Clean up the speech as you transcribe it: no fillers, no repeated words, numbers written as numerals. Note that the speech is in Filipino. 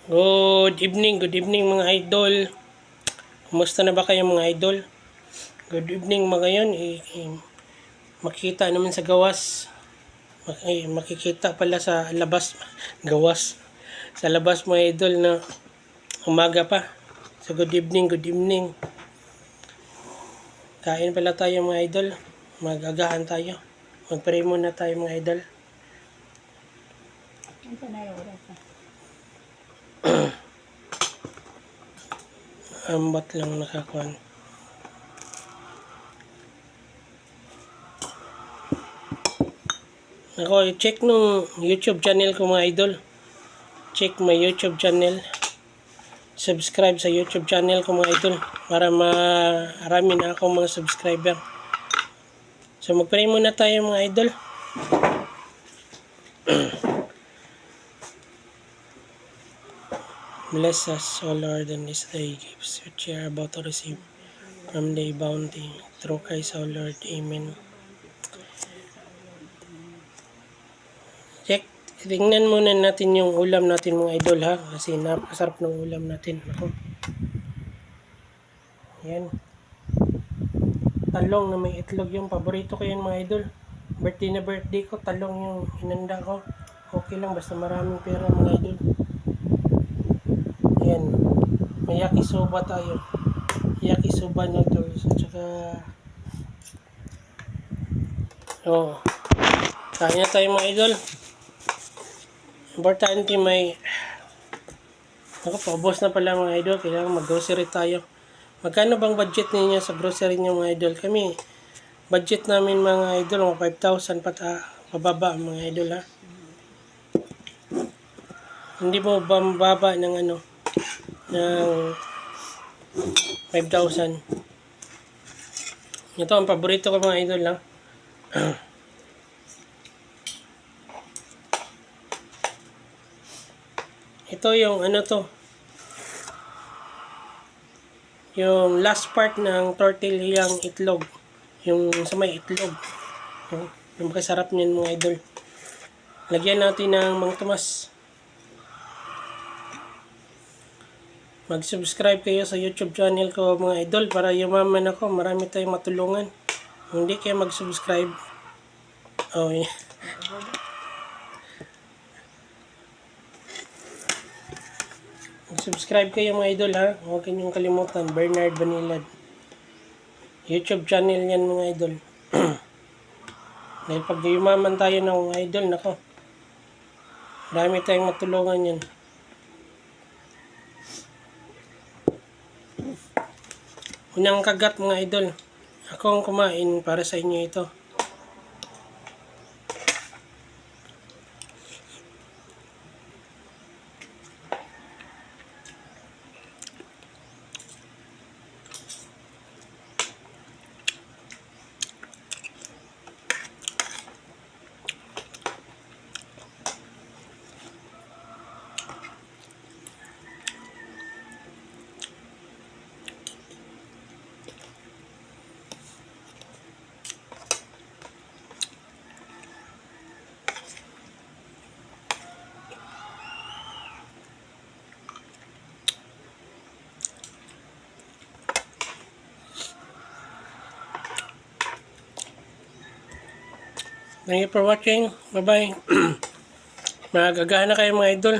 Good evening mga idol. Kumusta na ba kayo mga idol? Good evening mga ngayon. Makikita naman sa gawas. Makikita pala sa labas. Gawas. Sa labas mga idol na umaga pa. So good evening. Kain pala tayo mga idol. Mag-agahan tayo. Mag-pray muna tayo mga idol. Ambat lang nakakuan. Ako, check nung YouTube channel ko mga idol. Check my YouTube channel. Subscribe sa YouTube channel ko mga idol. Para marami na ako mga subscriber. So mag-pray muna tayo mga idol. Bless us, O Lord, and this day gifts which we are about to receive from thy bounty. Through Christ, O Lord. Amen. Check. Tingnan muna natin yung ulam natin mga idol ha. Kasi napakasarap ng ulam natin. Ako. Yan. Talong na may itlog yung paborito ko yan mga idol. Birthday ko. Talong yung hinanda ko. Okay lang basta maraming pera mga idol. Yan. May yakisoba tayo. Yakisoba noodles. At saka kain na tayo mga idol. Importante may paubos na pala mga idol. Kailangan mag-grocery tayo. Magkano bang budget ninyo sa grocery niyo mga idol? Kami, budget namin mga idol, mga 5,000 pababa mga idol ha. Hindi mo ba mababa ng ng 5,000. Ito ang paborito ko mga idol ha. Ito yung yung last part ng tortillahang itlog. Yung sa may itlog. Yung makasarap niyan mga idol. Lagyan natin ng Mang Tomas. Mag-subscribe kayo sa YouTube channel ko mga idol para yumaman ako. Marami tayong matulungan. Kung hindi kayo mag-subscribe. Yeah. Mag-subscribe kayo mga idol ha. Huwag kayong kalimutan. Bernard Banilad. YouTube channel yan mga idol. Dahil pag yumaman tayo ng mga idol, nako. Marami tayong matulungan yan. Unang kagat mga idol. Ako ang kumain para sa inyo ito. Thank you for watching. Bye-bye. Magagahan na kayo mga idol.